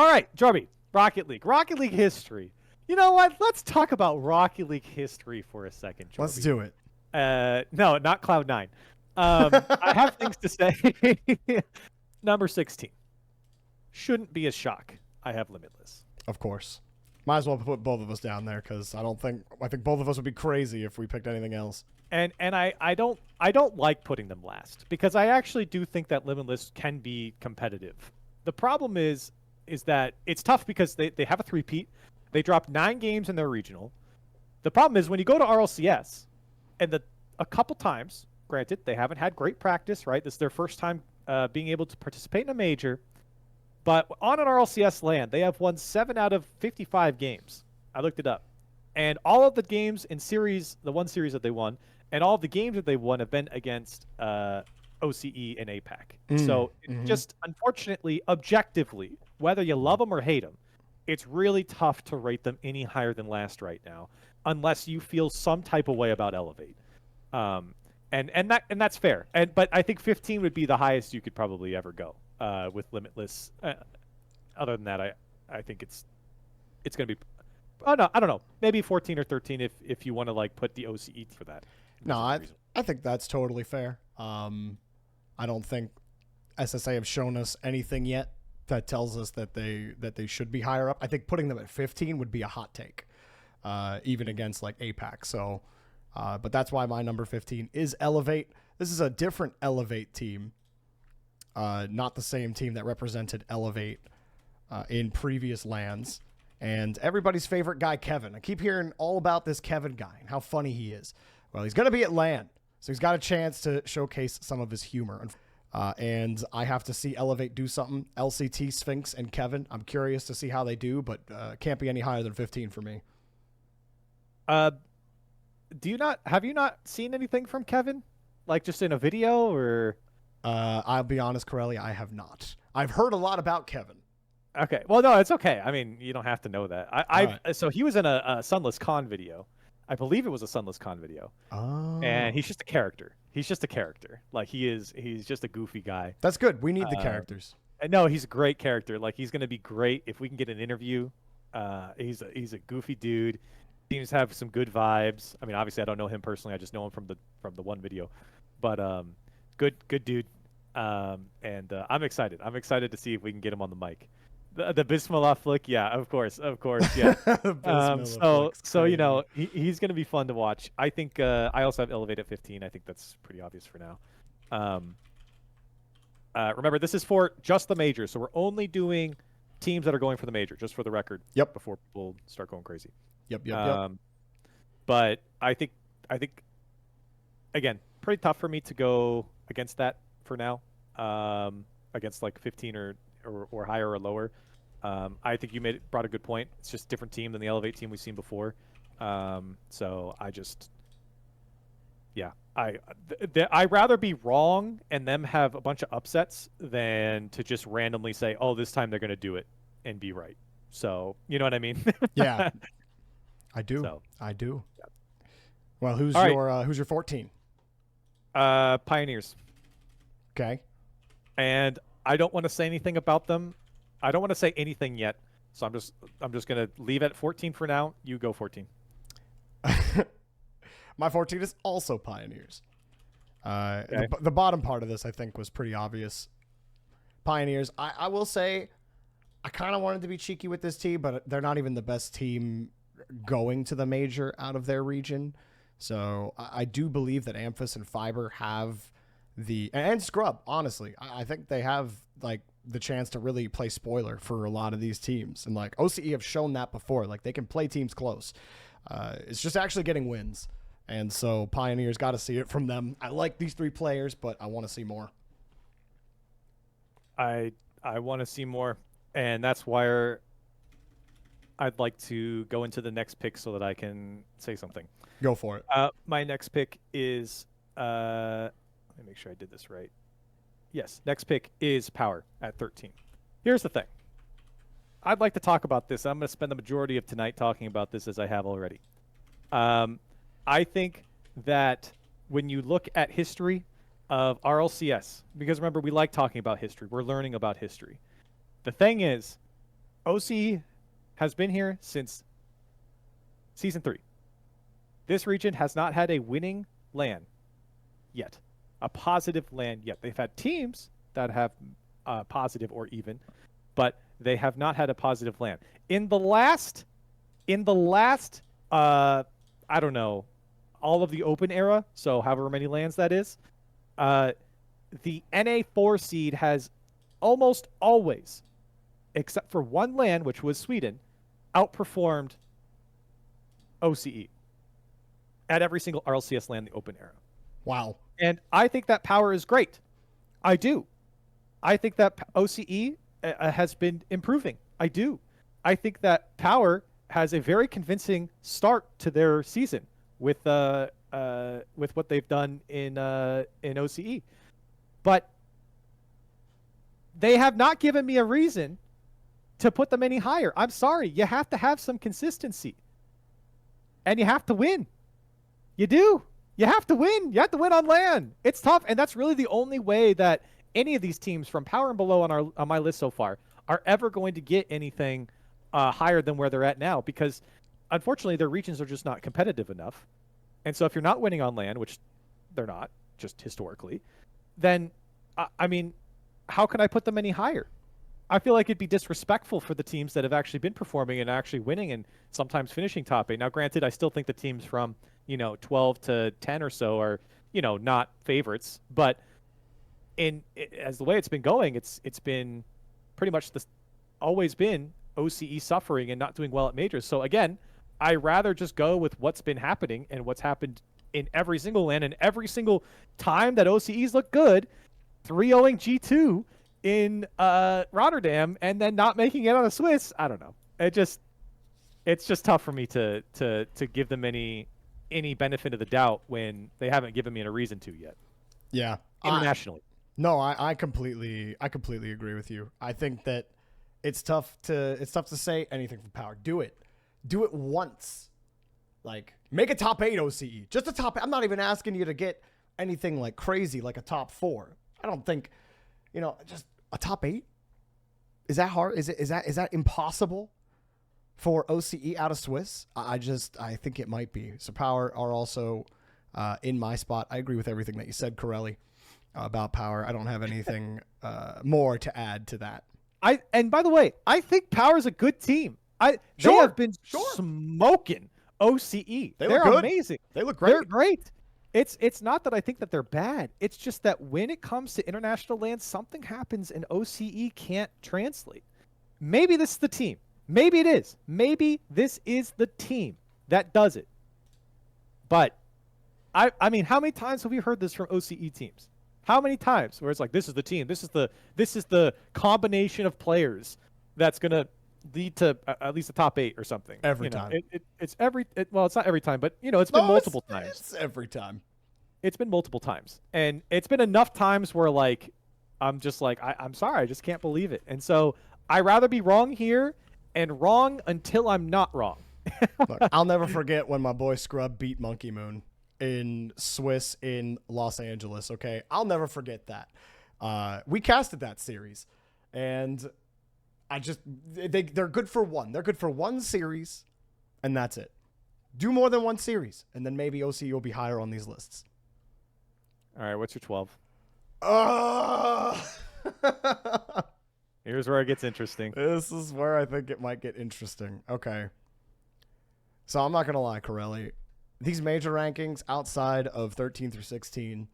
All right, Jorby, Rocket League. Rocket League history. You know what? Let's talk about Rocket League history for a second, Jorby. Let's do it. No, not Cloud9. I have things to say. Number 16. Shouldn't be a shock. I have Limitless. Of course. Might as well put both of us down there because I think both of us would be crazy if we picked anything else. And I don't like putting them last because I actually do think that Limitless can be competitive. The problem is that it's tough because they have a three-peat. They dropped 9 games in their regional. The problem is when you go to RLCS, and a couple times, granted, they haven't had great practice, right? This is their first time being able to participate in a major. But on an RLCS land, they have won 7 out of 55 games. I looked it up. And all of the games in series, the one series that they won, and all of the games that they won have been against OCE and APAC. So just unfortunately, objectively, whether you love them or hate them, it's really tough to rate them any higher than last right now, unless you feel some type of way about Elevate. And that's fair. But I think 15 would be the highest you could probably ever go with Limitless. Other than that, I think it's going to be. Oh no, I don't know. Maybe 14 or 13 if you want to like put the OCE for that. No, I think that's totally fair. I don't think SSA have shown us anything yet that tells us that they should be higher up. I think putting them at 15 would be a hot take, even against like APAC. So, but that's why my number 15 is Elevate. This is a different Elevate team, not the same team that represented Elevate in previous lands. And everybody's favorite guy, Kevin. I keep hearing all about this Kevin guy and how funny he is. Well, he's going to be at LAN, so he's got a chance to showcase some of his humor. And I have to see Elevate do something. LCT, Sphinx, and Kevin. I'm curious to see how they do, but can't be any higher than 15 for me. Have you not seen anything from Kevin? Like just in a video or? I'll be honest, Corelli, I have not. I've heard a lot about Kevin. Okay. Well, no, it's okay. I mean, you don't have to know that. So he was in a Sunless Con video. I believe it was a Sunless Con video. Oh. And he's just a character. He's just a character. Like he's just a goofy guy. That's good. We need the characters. No, he's a great character. Like he's going to be great if we can get an interview. He's a goofy dude. Seems to have some good vibes. I mean, obviously I don't know him personally. I just know him from the one video. But good dude. And I'm excited. I'm excited to see if we can get him on the mic. The Bismillah flick, yeah, of course, yeah. So you know, he's gonna be fun to watch. I think I also have Elevate at 15. I think that's pretty obvious for now. Remember, this is for just the major, so we're only doing teams that are going for the major, just for the record. Yep. Before people start going crazy. Yep. But I think again, pretty tough for me to go against that for now. Against like 15 or higher or lower. I think you brought a good point. It's just a different team than the Elevate team we've seen before. So I'd rather be wrong and them have a bunch of upsets than to just randomly say, oh, this time they're going to do it and be right. So, you know what I mean? Yeah, I do. So, I do. Yeah. Well, who's your 14? Pioneers. Okay. And I don't want to say anything about them. I don't want to say anything yet. So I'm just going to leave it at 14 for now. You go 14. My 14 is also Pioneers. Okay. The bottom part of this, I think, was pretty obvious. Pioneers. I will say I kind of wanted to be cheeky with this team, but they're not even the best team going to the major out of their region. So I do believe that Amphis and Fiber have and Scrub, honestly. I think they have like the chance to really play spoiler for a lot of these teams. And like OCE have shown that before. Like they can play teams close. It's just actually getting wins. And so Pioneers got to see it from them. I like these 3 players, but I want to see more. I want to see more. And that's why I'd like to go into the next pick so that I can say something. Go for it. My next pick is let me make sure I did this right. Yes, next pick is Power at 13. Here's the thing. I'd like to talk about this. I'm going to spend the majority of tonight talking about this as I have already. I think that when you look at history of RLCS, because remember, we like talking about history. We're learning about history. The thing is, OCE has been here since season 3. This region has not had a winning LAN yet, a positive LAN yet. They've had teams that have positive or even, but they have not had a positive LAN. In the last, I don't know, all of the open era, so however many LANs that is, the NA4 seed has almost always, except for one LAN, which was Sweden, outperformed OCE at every single RLCS LAN in the open era. Wow. And I think that power is great. I do. I think that OCE has been improving. I do. I think that power has a very convincing start to their season with what they've done in OCE. But they have not given me a reason to put them any higher. I'm sorry. You have to have some consistency. And you have to win. You do. You have to win. You have to win on LAN. It's tough, and that's really the only way that any of these teams from power and below on my list so far are ever going to get anything higher than where they're at now, because unfortunately their regions are just not competitive enough. And so if you're not winning on LAN, which they're not, just historically, then, I mean, how can I put them any higher? I feel like it'd be disrespectful for the teams that have actually been performing and actually winning and sometimes finishing top 8. Now, granted, I still think the teams from, 12 to 10 or so are, not favorites, but as the way it's been going, it's been pretty much always been OCE suffering and not doing well at majors. So again, I rather just go with what's been happening and what's happened in every single LAN, and every single time that OCEs look good, 3-0ing G2 in Rotterdam and then not making it on a Swiss. I don't know. It's just tough for me to give them any benefit of the doubt when they haven't given me a reason to yet. Yeah. Internationally. I completely agree with you. I think that it's tough to say anything from power. Do it once. Like, make a top 8 OCE. Just a top 8. I'm not even asking you to get anything like crazy, like a top 4. I don't think, just a top 8. Is that hard? Is that impossible for OCE out of Swiss? I think it might be. So power are also in my spot. I agree with everything that you said, Corelli, about power. I don't have anything more to add to that. And by the way, I think power is a good team. They have been smoking OCE. They're amazing. They look great. They're great. It's not that I think that they're bad. It's just that when it comes to international LAN, something happens and OCE can't translate. Maybe this is the team. Maybe it is. Maybe this is the team that does it. But I mean, how many times have we heard this from OCE teams? How many times where it's like, this is the team. This is the combination of players that's gonna lead to at least a top 8 or something. Every time. It's not every time, but it's been multiple times. It's every time. It's been multiple times, and it's been enough times where like I'm just like I'm sorry, I just can't believe it. And so I rather be wrong here and wrong until I'm not wrong. Look, I'll never forget when my boy Scrub beat Monkey Moon in Swiss in Los Angeles. Okay, I'll never forget that. We casted that series, and they're good for one. They're good for one series, and that's it. Do more than one series, and then maybe OCE will be higher on these lists. All right, what's your 12? Uh... Here's where it gets interesting. This is where I think it might get interesting. Okay. So I'm not going to lie, Corelli. These major rankings outside of 13 through 16,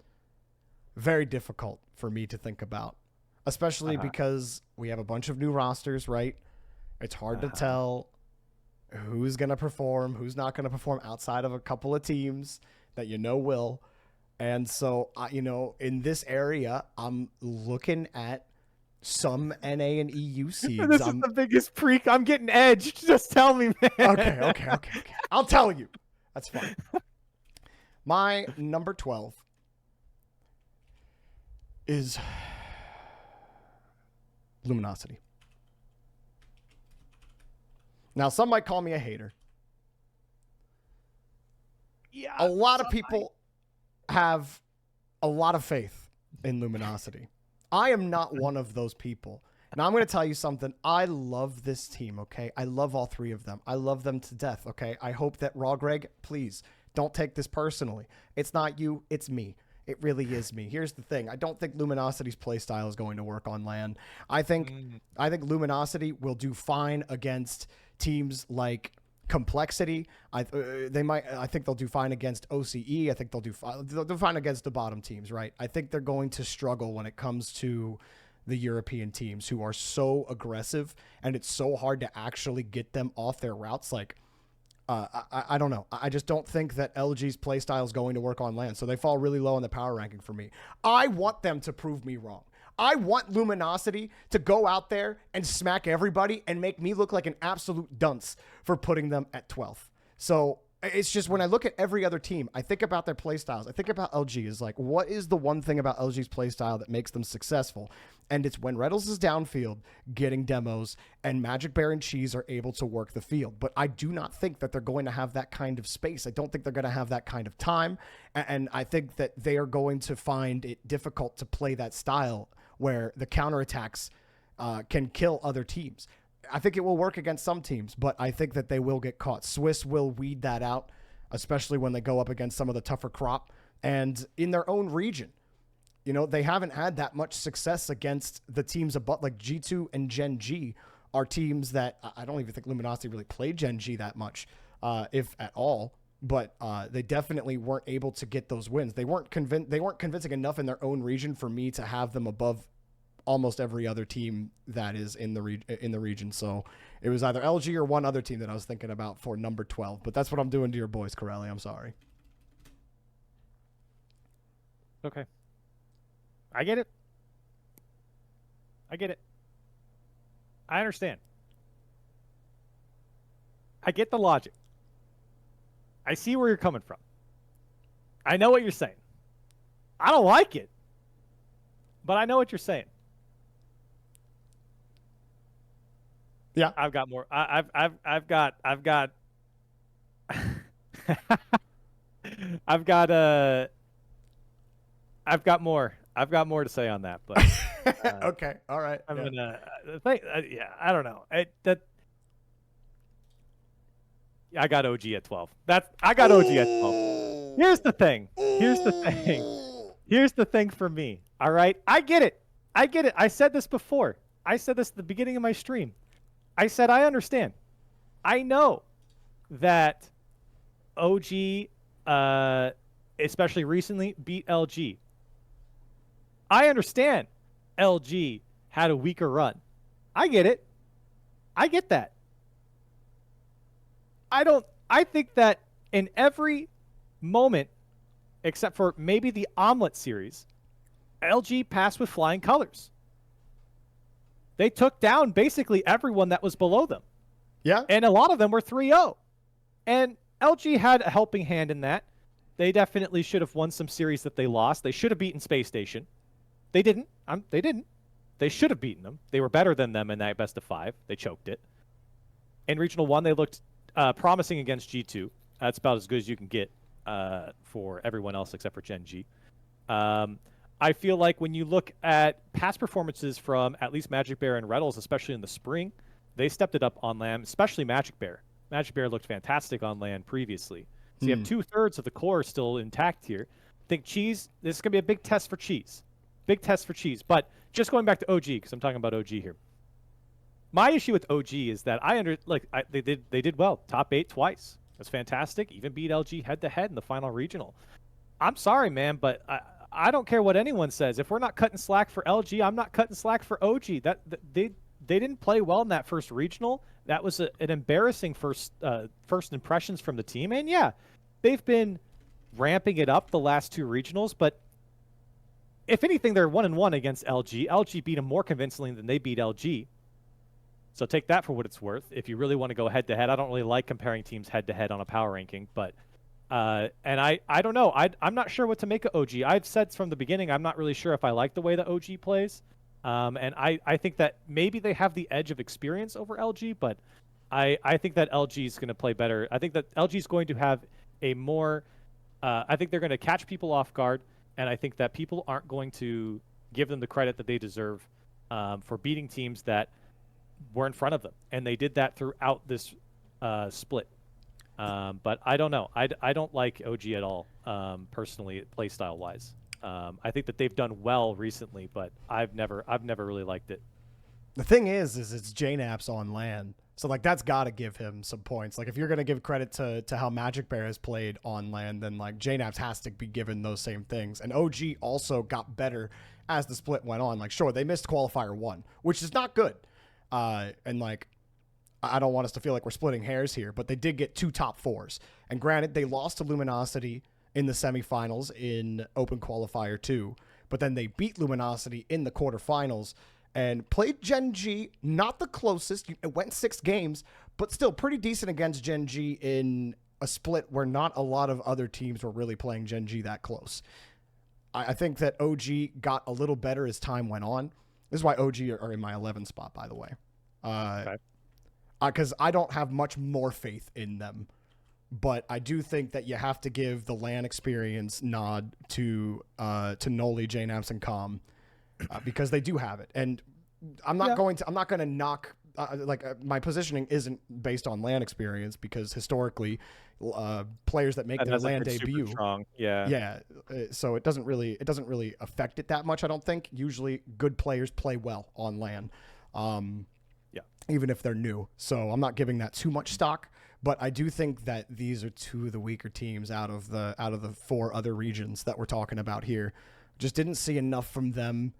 very difficult for me to think about, especially because we have a bunch of new rosters, right? It's hard to tell who's going to perform, who's not going to perform outside of a couple of teams that will. And so, in this area, I'm looking at some NA and EU seeds. This is the biggest preak. I'm getting edged. Just tell me, man. Okay. I'll tell you. That's fine. My number 12 is Luminosity. Now, some might call me a hater. Yeah. A lot of people have a lot of faith in Luminosity. I am not one of those people. Now I'm going to tell you something. I love this team, okay? I love all three of them. I love them to death, okay? I hope that Raw Greg, please don't take this personally. It's not you, it's me. It really is me. Here's the thing. I don't think Luminosity's playstyle is going to work on LAN. I think Luminosity will do fine against teams like Complexity. I think they'll do fine against OCE. I think they'll do fine against the bottom teams, right? I think they're going to struggle when it comes to the European teams who are so aggressive, and it's so hard to actually get them off their routes. Like, I don't know. I just don't think that LG's playstyle is going to work on LAN, so they fall really low in the power ranking for me. I want them to prove me wrong. I want Luminosity to go out there and smack everybody and make me look like an absolute dunce for putting them at 12th. So it's just when I look at every other team, I think about their playstyles. I think about LG is like, what is the one thing about LG's playstyle that makes them successful? And it's when Reddles is downfield getting demos and Magic Bear and Cheese are able to work the field. But I do not think that they're going to have that kind of space. I don't think they're going to have that kind of time. And I think that they are going to find it difficult to play that style where the counterattacks can kill other teams. I think it will work against some teams, but I think that they will get caught. Swiss will weed that out, especially when they go up against some of the tougher crop. And in their own region, you know, they haven't had that much success against the teams above, like G2 and Gen.G are teams that I don't even think Luminosity really played Gen.G that much, if at all. But they definitely weren't able to get those wins. They weren't convincing enough in their own region for me to have them above almost every other team that is in the region. So it was either LG or one other team that I was thinking about for number 12. But that's what I'm doing to your boys, Corelli. I'm sorry. Okay. I get it. I understand. I get the logic. I see where you're coming from. I know what you're saying. I don't like it, but I know what you're saying. Yeah, I've got more. I've got more to say on that, but okay, all right. I'm gonna think. I don't know. I got OG at 12. I got OG at 12. Here's the thing. Here's the thing for me. All right, I get it. I said this before. I said this at the beginning of my stream. I said I understand. I know that OG, especially recently, beat LG. I understand LG had a weaker run. I get it. I get that. I think that in every moment, except for maybe the Omelet series, LG passed with flying colors. They took down basically everyone that was below them. Yeah. And a lot of them were 3-0. And LG had a helping hand in that. They definitely should have won some series that they lost. They should have beaten Space Station. They didn't. They didn't. They should have beaten them. They were better than them in that best of 5. They choked it. In Regional 1, they looked promising against G2. That's about as good as you can get for everyone else except for Gen.G. I feel like when you look at past performances from at least Magic Bear and Reddles, especially in the spring, they stepped it up on LAN, especially Magic Bear. Magic Bear looked fantastic on LAN previously. So you have 2/3 of the core still intact here. I think Cheese, this is going to be a big test for Cheese. Big test for Cheese. But just going back to OG, because I'm talking about OG here. My issue with OG is that they did well. Top 8 twice. That's fantastic. Even beat LG head-to-head in the final regional. I'm sorry, man, but I don't care what anyone says. If we're not cutting slack for LG, I'm not cutting slack for OG. They didn't play well in that first regional. That was an embarrassing first impressions from the team. And yeah, they've been ramping it up the last 2 regionals, but if anything, they're 1-1 against LG. LG beat them more convincingly than they beat LG. So take that for what it's worth. If you really want to go head-to-head, I don't really like comparing teams head-to-head on a power ranking, but and I don't know. I'm not sure what to make of OG. I've said from the beginning I'm not really sure if I like the way that OG plays. And I think that maybe they have the edge of experience over LG, but I think that LG is going to play better. I think that LG is going to have a more I think they're going to catch people off guard, and I think that people aren't going to give them the credit that they deserve for beating teams that were in front of them, and they did that throughout this split. But I don't know. I don't like OG at all, personally, playstyle wise. I think that they've done well recently, but I've never really liked it. The thing is it's JNAPS on LAN. So, like, that's got to give him some points. Like, if you're going to give credit to how Magic Bear has played on LAN, then, like, JNAPS has to be given those same things. And OG also got better as the split went on. Like, sure, they missed Qualifier 1, which is not good. And, like, I don't want us to feel like we're splitting hairs here, but they did get 2 top 4s. And granted, they lost to Luminosity in the semifinals in Open Qualifier 2, but then they beat Luminosity in the quarterfinals and played Gen.G, not the closest. It went 6 games, but still pretty decent against Gen.G in a split where not a lot of other teams were really playing Gen.G that close. I think that OG got a little better as time went on. This is why OG are in my 11 spot, by the way. Because I don't have much more faith in them. But I do think that you have to give the LAN experience nod to Noli, JNAPS, and Com. Because they do have it, and I'm not going to knock my positioning isn't based on LAN experience, because historically players that make their LAN debut, so it doesn't really affect it that much. I don't think. Usually good players play well on LAN, even if they're new. So I'm not giving that too much stock, but I do think that these are 2 of the weaker teams out of the 4 other regions that we're talking about here. Just didn't see enough from them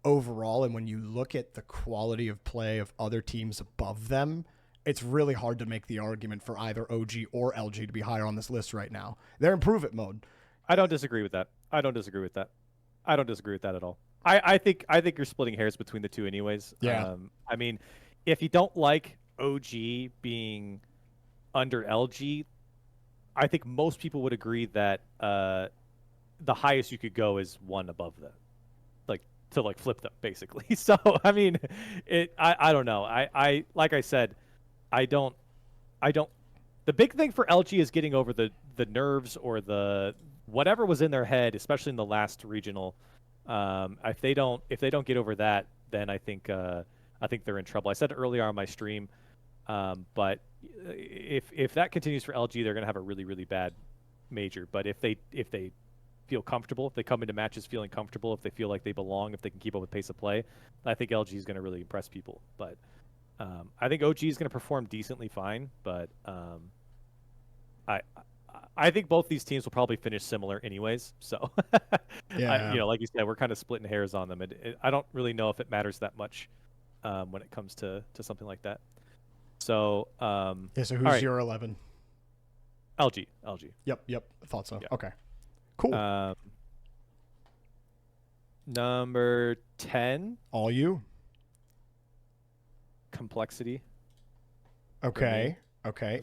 overall, and when you look at the quality of play of other teams above them, it's really hard to make the argument for either OG or LG to be higher on this list right now. They're in prove it mode. I don't disagree with that. I don't disagree with that at all. I think you're splitting hairs between the 2 anyways. Yeah. I mean, if you don't like OG being under LG, I think most people would agree that the highest you could go is 1 above them. To flip them, basically. So I mean, I don't know. I like I said, I don't. The big thing for LG is getting over the nerves or the whatever was in their head, especially in the last regional. If they don't get over that, then I think they're in trouble. I said it earlier on my stream, but if that continues for LG, they're gonna have a really, really bad major. But if they feel comfortable, if they come into matches feeling comfortable, if they feel like they belong, if they can keep up with pace of play, I think LG is going to really impress people. But I think OG is going to perform decently fine, but I think both these teams will probably finish similar anyways. So Yeah. Like you said, we're kind of splitting hairs on them, and I don't really know if it matters that much when it comes to something like that. So So who's right. your 11? LG. Yep. I thought so. Yeah. Okay. Cool. Number 10. All you. Complexity. Okay.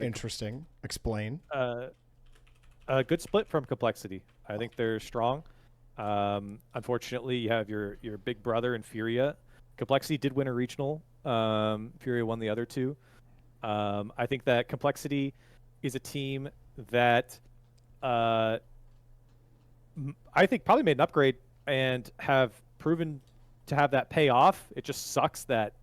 Interesting. Explain. A good split from Complexity. I think they're strong. Unfortunately, you have your big brother in Furia. Complexity did win a regional. Furia won the other 2. I think that Complexity is a team that I think probably made an upgrade and have proven to have that pay off. It just sucks that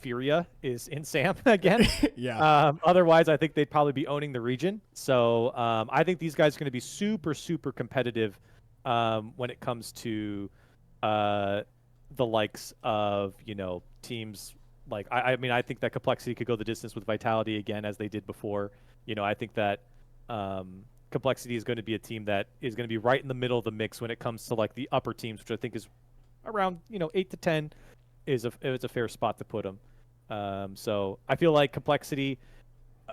Furia is in SAM again. Yeah. Otherwise, I think they'd probably be owning the region. So I think these guys are going to be super, super competitive when it comes to the likes of, teams like, I mean, I think that Complexity could go the distance with Vitality again, as they did before. I think that Complexity is going to be a team that is going to be right in the middle of the mix when it comes to like the upper teams, which I think is around 8 to 10 is a fair spot to put them. So I feel like Complexity,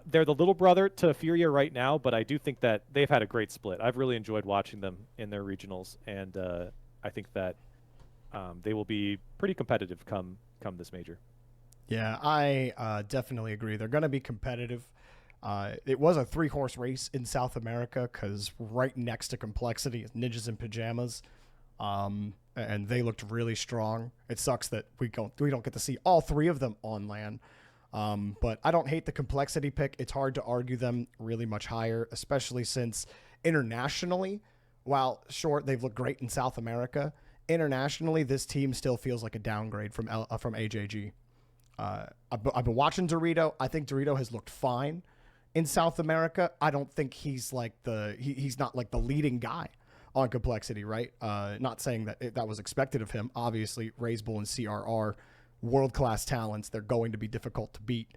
they're the little brother to Furia right now, but I do think that they've had a great split. I've really enjoyed watching them in their regionals, and I think that they will be pretty competitive come this major. Yeah, I definitely agree. They're going to be competitive. It was a 3-horse race in South America, because right next to Complexity is Ninjas in Pajamas, and they looked really strong. It sucks that we don't get to see all 3 of them on LAN, but I don't hate the Complexity pick. It's hard to argue them really much higher, especially since internationally, while sure they've looked great in South America, internationally, this team still feels like a downgrade from AJG. I've been watching Dorito. I think Dorito has looked fine in South America. I don't think he's like he's not like the leading guy on complexity, right? Not saying that that was expected of him. Obviously, Razebull and CRR, world-class talents. They're going to be difficult to beat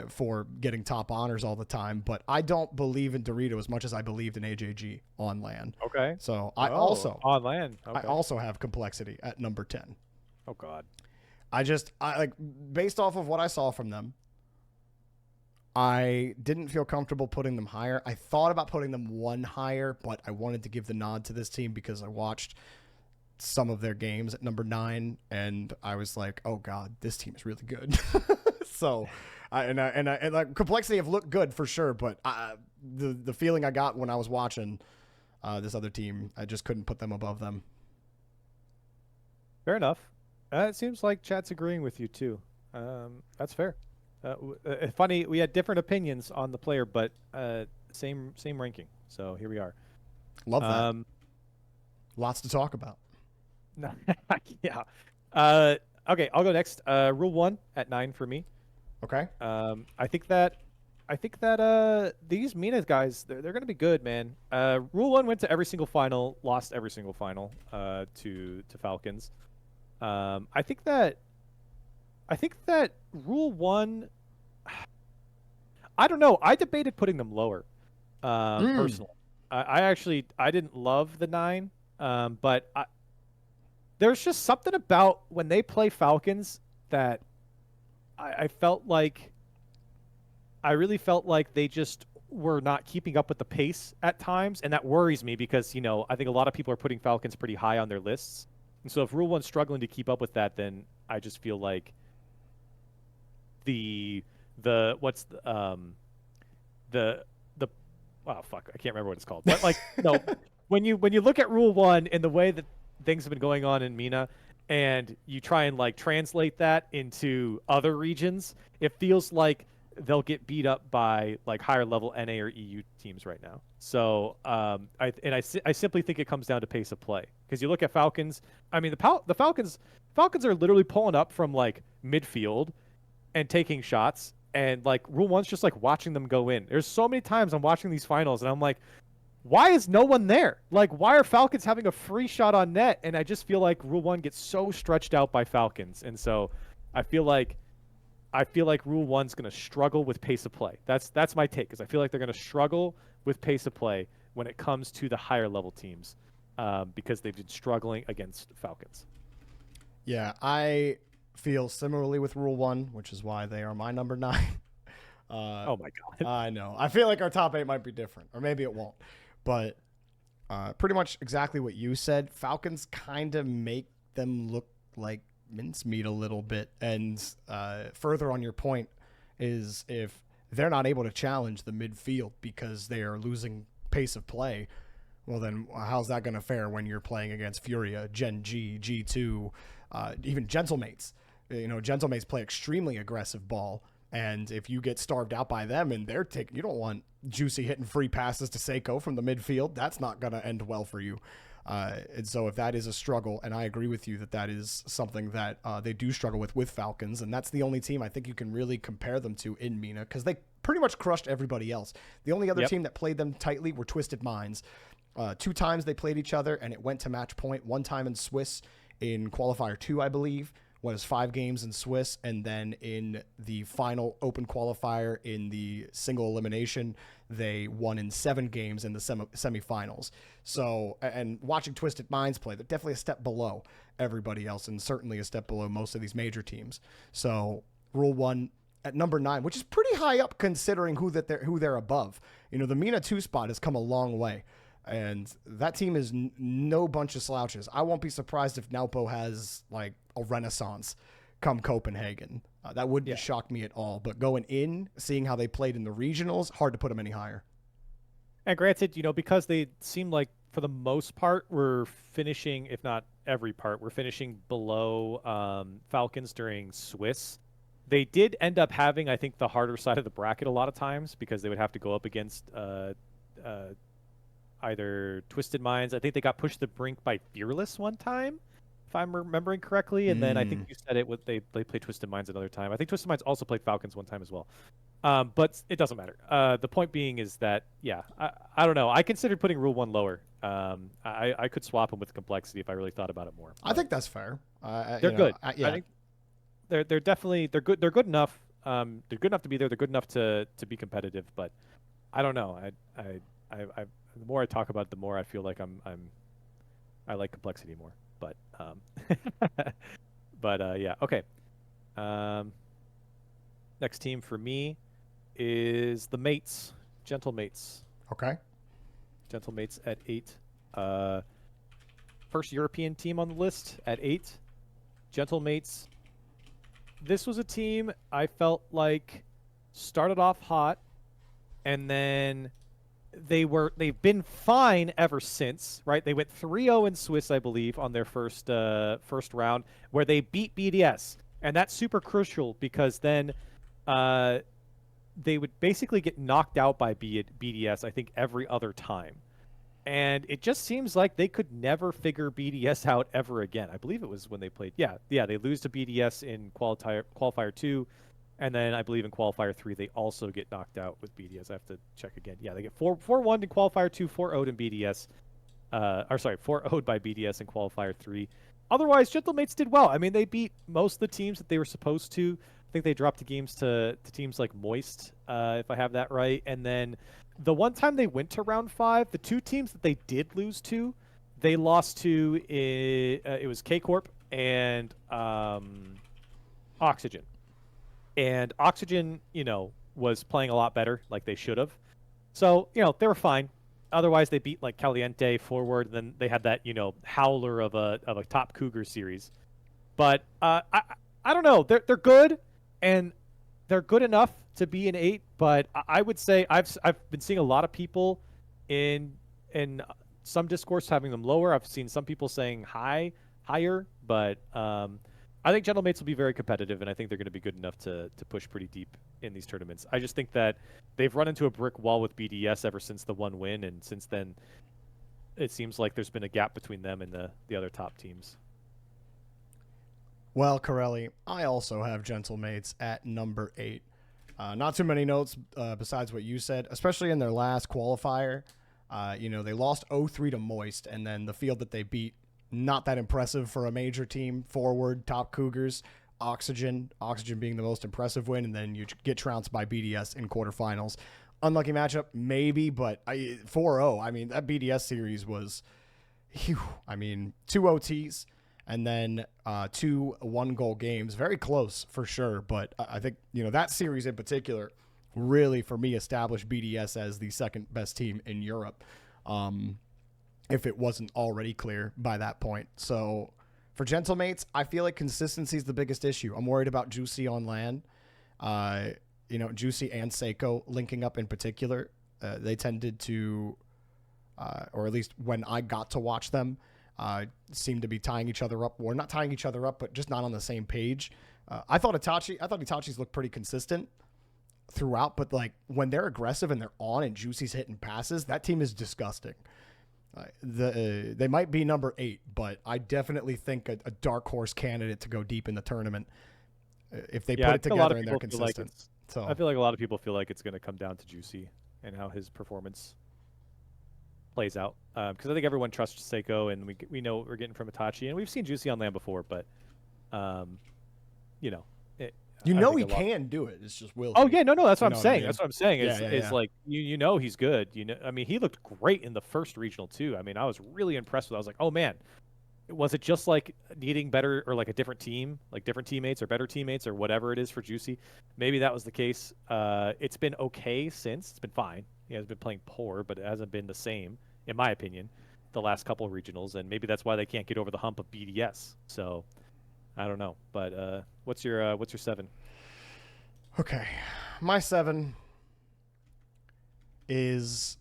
for getting top honors all the time. But I don't believe in Dorito as much as I believed in AJG on land. Okay. So I also on land. Okay. I also have complexity at number 10. Oh God. I like, based off of what I saw from them, I didn't feel comfortable putting them higher. I thought about putting them one higher, but I wanted to give the nod to this team because I watched some of their games at number 9, and I was like, oh God, this team is really good. So, like, complexity have looked good for sure, but the feeling I got when I was watching this other team, I just couldn't put them above them. Fair enough. It seems like chat's agreeing with you too. That's fair. Funny, we had different opinions on the player, but same ranking. So here we are. Love that. Lots to talk about. Yeah. Okay, I'll go next. Rule 1 at 9 for me. Okay. I think that these Mina guys, they're going to be good, man. Rule 1 went to every single final, lost every single final to Falcons. I think that Rule 1, I don't know. I debated putting them lower, personally. I didn't love the 9, but there's just something about when they play Falcons that I really felt like they just were not keeping up with the pace at times, and that worries me because, I think a lot of people are putting Falcons pretty high on their lists. And so if Rule 1's struggling to keep up with that, then I just feel like oh fuck, I can't remember what it's called. But like no, when you look at Rule 1 and the way that things have been going on in MENA, and you try and like translate that into other regions, it feels like they'll get beat up by like higher level NA or EU teams right now. So I simply think it comes down to pace of play, because you look at Falcons. I mean, the Falcons are literally pulling up from like midfield and taking shots, and like Rule 1's just like watching them go in. There's so many times I'm watching these finals and I'm like, why is no one there? Like, why are Falcons having a free shot on net? And I just feel like Rule 1 gets so stretched out by Falcons, and so I feel like Rule 1's going to struggle with pace of play. That's my take, because I feel like they're going to struggle with pace of play when it comes to the higher level teams, because they've been struggling against Falcons. Yeah, I feel similarly with Rule 1, which is why they are my number 9. Oh my God. I know. I feel like our top 8 might be different, or maybe it won't. But pretty much exactly what you said. Falcons kind of make them look like mincemeat a little bit. And further on your point is, if they're not able to challenge the midfield because they are losing pace of play, well then how's that going to fare when you're playing against Furia, Gen.G, G2, even Gentlemates? Gentlemates play extremely aggressive ball. And if you get starved out by them and they're taking, you don't want Juicy hitting free passes to Seiko from the midfield. That's not going to end well for you. And so if that is a struggle, and I agree with you that is something that they do struggle with Falcons, and that's the only team I think you can really compare them to in MENA, because they pretty much crushed everybody else. The only other team that played them tightly were Twisted Minds. 2 times they played each other, and it went to match point. 1 time in Swiss in Qualifier 2, I believe. Was 5 games in Swiss, and then in the final open qualifier in the single elimination, they won in 7 games in the semifinals. So, and watching Twisted Minds play, they're definitely a step below everybody else, and certainly a step below most of these major teams. So, Rule 1 at number 9, which is pretty high up considering who they're above. The MENA 2 spot has come a long way. And that team is no bunch of slouches. I won't be surprised if Naupo has like a renaissance come Copenhagen. That wouldn't shock me at all. But going in, seeing how they played in the regionals, hard to put them any higher. And granted, because they seem like for the most part we're finishing, if not every part, we're finishing below Falcons during Swiss. They did end up having, I think, the harder side of the bracket a lot of times, because they would have to go up against either Twisted Minds. I think they got pushed to the brink by Fearless one time, if I'm remembering correctly. And then I think you said it with they played Twisted Minds another time. I think Twisted Minds also played Falcons one time as well. But it doesn't matter. The point being is that, yeah, I don't know. I considered putting Rule 1 lower. I could swap them with Complexity if I really thought about it more. I think that's fair. They're good. Yeah. I think they're definitely they're good. They're good enough. They're good enough to be there. They're good enough to be competitive. But I don't know. The more I talk about it, the more I feel like I like Complexity more. But yeah. Okay. Next team for me is the Mates, Gentle Mates. Okay. Gentle Mates at 8. First European team on the list at 8. Gentle Mates. This was a team I felt like started off hot, and then they've been fine ever since, right? They went 3-0 in Swiss, I believe, on their first round, where they beat BDS, and that's super crucial because then they would basically get knocked out by BDS, I think, every other time. And it just seems like they could never figure BDS out ever again. I believe it was when they played. Yeah, they lose to BDS in Qualifier 2, and then I believe in Qualifier 3 they also get knocked out with BDS. I have to check again. Yeah, they get 4-1 in Qualifier 2, 4-0 in BDS. 4-0 by BDS in Qualifier 3. Otherwise, Gentle Mates did well. I mean, they beat most of the teams that they were supposed to. I think they dropped the games to teams like Moist, if I have that right. And then the one time they went to round 5, the two teams that they did lose to, they lost to, it was K-Corp and Oxygen. And Oxygen, was playing a lot better, like they should have. So, they were fine. Otherwise, they beat like Caliente forward. Then they had that, howler of a top Cougar series. But I don't know. They're good, and they're good enough to be an 8. But I would say I've been seeing a lot of people in some discourse having them lower. I've seen some people saying higher. But I think Gentle Mates will be very competitive, and I think they're going to be good enough to push pretty deep in these tournaments. I just think that they've run into a brick wall with BDS ever since the one win, and since then it seems like there's been a gap between them and the other top teams. Well, Corelli, I also have Gentle Mates at number 8. Not too many notes besides what you said, especially in their last qualifier. They lost 0-3 to Moist, and then the field that they beat, not that impressive for a major team. Forward, top Cougars, Oxygen being the most impressive win, and then you get trounced by BDS in quarterfinals. Unlucky matchup, maybe, but 4-0. I mean, that BDS series was, 2 OTs, and then 2 one-goal games. Very close, for sure, but I think, that series in particular really, for me, established BDS as the second best team in Europe. If it wasn't already clear by that point. So for Gentle Mates, I feel like consistency is the biggest issue. I'm worried about Juicy on LAN. Juicy and Seiko linking up in particular. They tended to, or at least when I got to watch them, seemed to be tying each other up. Or not tying each other up, but just not on the same page. I thought Itachi's looked pretty consistent throughout, but like when they're aggressive and they're on and Juicy's hitting passes, that team is disgusting. They might be number 8, but I definitely think a dark horse candidate to go deep in the tournament if they put it together and they're consistent. So I feel like a lot of people feel like it's going to come down to Juicy and how his performance plays out. Because I think everyone trusts Seiko, and we know what we're getting from Itachi, and we've seen Juicy on LAN before, but he can do it. It's just will. Oh yeah, no, that's what I'm saying. I mean? That's what I'm saying. Is Yeah. like he's good. He looked great in the first regional too. I mean, I was really impressed with. I was like, oh man, was it just like needing better or like a different team, like different teammates or better teammates or whatever it is for Juicy? Maybe that was the case. It's been okay since. It's been fine. He has been playing poor, but it hasn't been the same, in my opinion, the last couple of regionals, and maybe that's why they can't get over the hump of BDS. So. I don't know, but what's your 7? Okay, my 7 is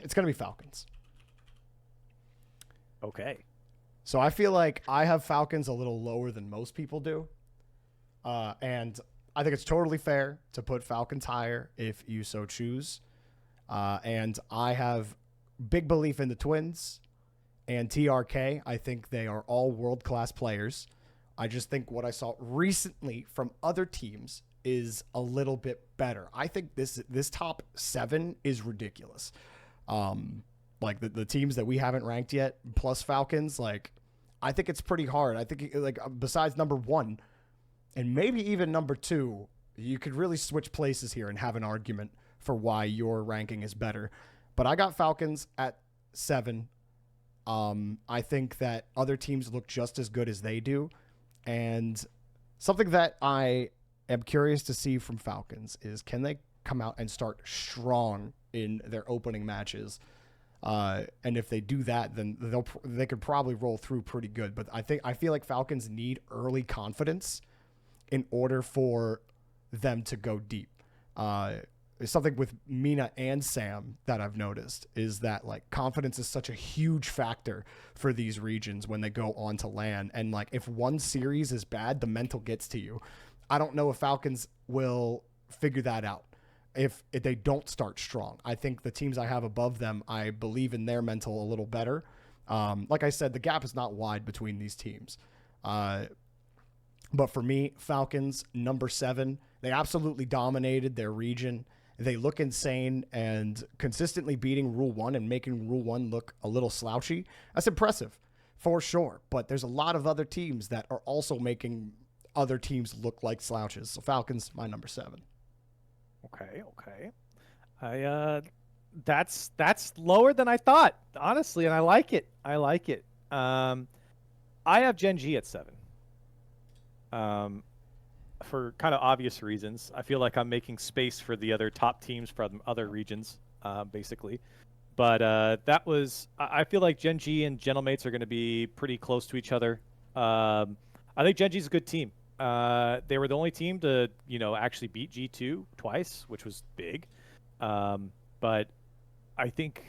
it's gonna be Falcons. Okay. So I feel like I have Falcons a little lower than most people do, and I think it's totally fair to put Falcons higher if you so choose. And I have big belief in the Twins. and TRK. I think they are all world-class players. I just think what I saw recently from other teams is a little bit better. I think this top 7 is ridiculous. Like the teams that we haven't ranked yet, plus Falcons, like I think it's pretty hard. I think like besides number 1 and maybe even number 2, you could really switch places here and have an argument for why your ranking is better. But I got Falcons at 7. I think that other teams look just as good as they do. And something that I am curious to see from Falcons is, can they come out and start strong in their opening matches? And if they do that, then they could probably roll through pretty good. But I feel like Falcons need early confidence in order for them to go deep. Something with Mina and Sam that I've noticed is that like confidence is such a huge factor for these regions when they go on to LAN. And like if one series is bad, the mental gets to you. I don't know if Falcons will figure that out if they don't start strong. I think the teams I have above them, I believe in their mental a little better. Like I said, the gap is not wide between these teams. But for me, Falcons, number 7, they absolutely dominated their region. They look insane, and consistently beating Rule 1 and making Rule 1 look a little slouchy. That's impressive, for sure. But there's a lot of other teams that are also making other teams look like slouches. So Falcons, my number 7. Okay. That's lower than I thought, honestly, and I like it. I have Gen.G at 7. For kind of obvious reasons. I feel like I'm making space for the other top teams from other regions, basically. But I feel like Gen.G and Gentlemates are going to be pretty close to each other. I think Gen.G is a good team. They were the only team to, actually beat G2 twice, which was big. But I think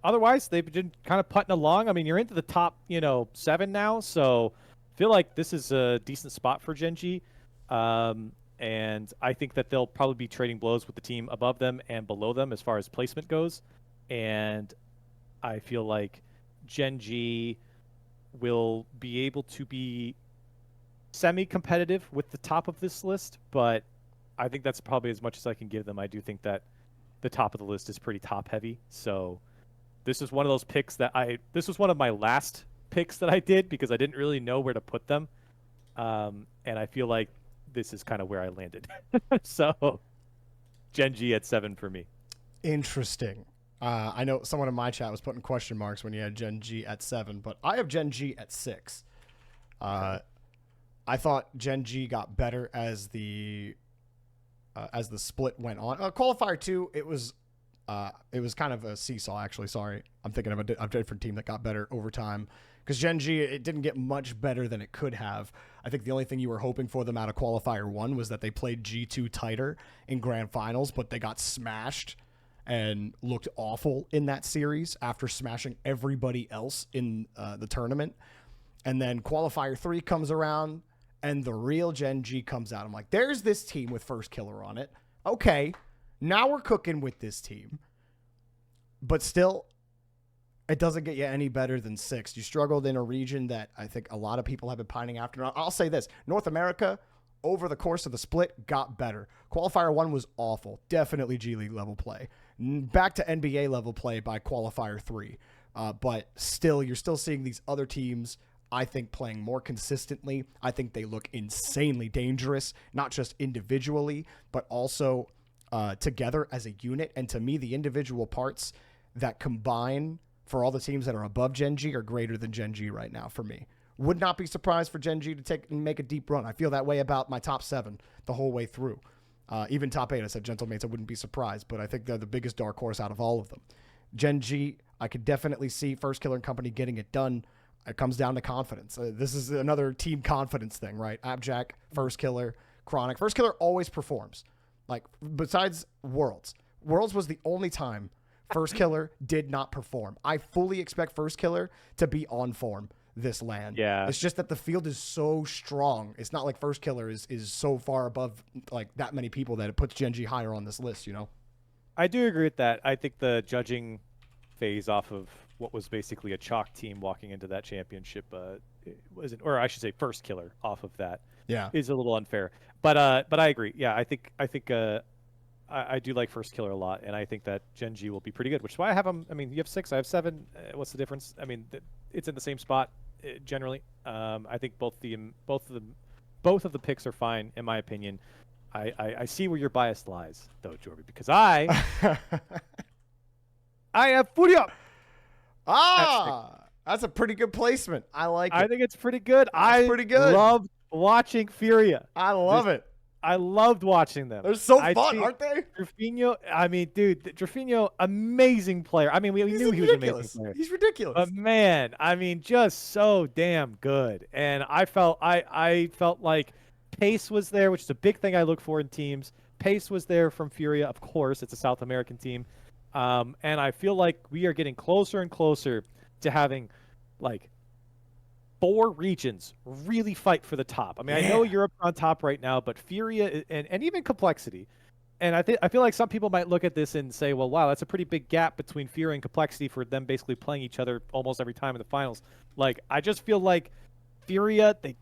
otherwise they've been kind of putting along. I mean, you're into the top, 7 now, so I feel like this is a decent spot for Gen.G. And I think that they'll probably be trading blows with the team above them and below them as far as placement goes. And I feel like Gen.G will be able to be semi-competitive with the top of this list, but I think that's probably as much as I can give them. I do think that the top of the list is pretty top-heavy. So this is one of those picks that this was one of my last picks that I did because I didn't really know where to put them. And I feel like this is kind of where I landed. So Gen.G at 7 for me. Interesting. I know someone in my chat was putting question marks when you had Gen.G at 7, but I have Gen.G at 6. I thought Gen.G got better as the split went on. Qualifier 2, it was kind of a seesaw, actually. Sorry, I'm thinking of a different team that got better over time. Because Gen.G, it didn't get much better than it could have. I think the only thing you were hoping for them out of Qualifier 1 was that they played G2 tighter in Grand Finals, but they got smashed and looked awful in that series after smashing everybody else in the tournament. And then Qualifier 3 comes around, and the real Gen.G comes out. I'm like, there's this team with First Killer on it. Okay, now we're cooking with this team. But still, it doesn't get you any better than 6. You struggled in a region that I think a lot of people have been pining after. Now, I'll say this. North America, over the course of the split, got better. Qualifier 1 was awful. Definitely G League level play. Back to NBA level play by Qualifier 3. But still, you're still seeing these other teams, I think, playing more consistently. I think they look insanely dangerous, not just individually, but also together as a unit. And to me, the individual parts that combine for all the teams that are above Gen.G are greater than Gen.G right now for me. Would not be surprised for Gen.G to take and make a deep run. I feel that way about my top 7 the whole way through. Even top 8, I said Gentlemates, I wouldn't be surprised, but I think they're the biggest dark horse out of all of them. Gen.G, I could definitely see First Killer and company getting it done. It comes down to confidence. This is another team confidence thing, right? Abjack, First Killer, Chronic. First Killer always performs. Like, besides Worlds. Worlds was the only time First Killer did not perform. I fully expect First Killer to be on form this LAN. Yeah. It's just that the field is so strong. It's not like First Killer is so far above like that many people that it puts Gen.G higher on this list, I do agree with that. I think the judging phase off of what was basically a chalk team walking into that championship. It wasn't, or I should say, first killer off of that. Yeah. Is a little unfair. But I agree. Yeah, I think I do like first killer a lot, and I think that Gen.G will be pretty good. Which is why I have them. I mean, you have 6, I have 7. What's the difference? I mean, it's in the same spot generally. I think both of the picks are fine in my opinion. I see where your bias lies, though, Jorby, because I have Furia. That's a pretty good placement. I like it. I think it's pretty good. It's pretty good. Love watching Furia. I love it. I loved watching them. They're so fun, aren't they? Drafinho, I mean, dude, Drafinho, amazing player. I mean, we knew he was an amazing player. He's ridiculous. But man, I mean, just so damn good. And I felt like pace was there, which is a big thing I look for in teams. Pace was there from Furia, of course. It's a South American team. And I feel like we are getting closer and closer to having like 4 regions really fight for the top. I mean, I know Europe's on top right now, but Furia and even Complexity. And I feel like some people might look at this and say, well, wow, that's a pretty big gap between Furia and Complexity for them basically playing each other almost every time in the finals. Like, I just feel like Furia, they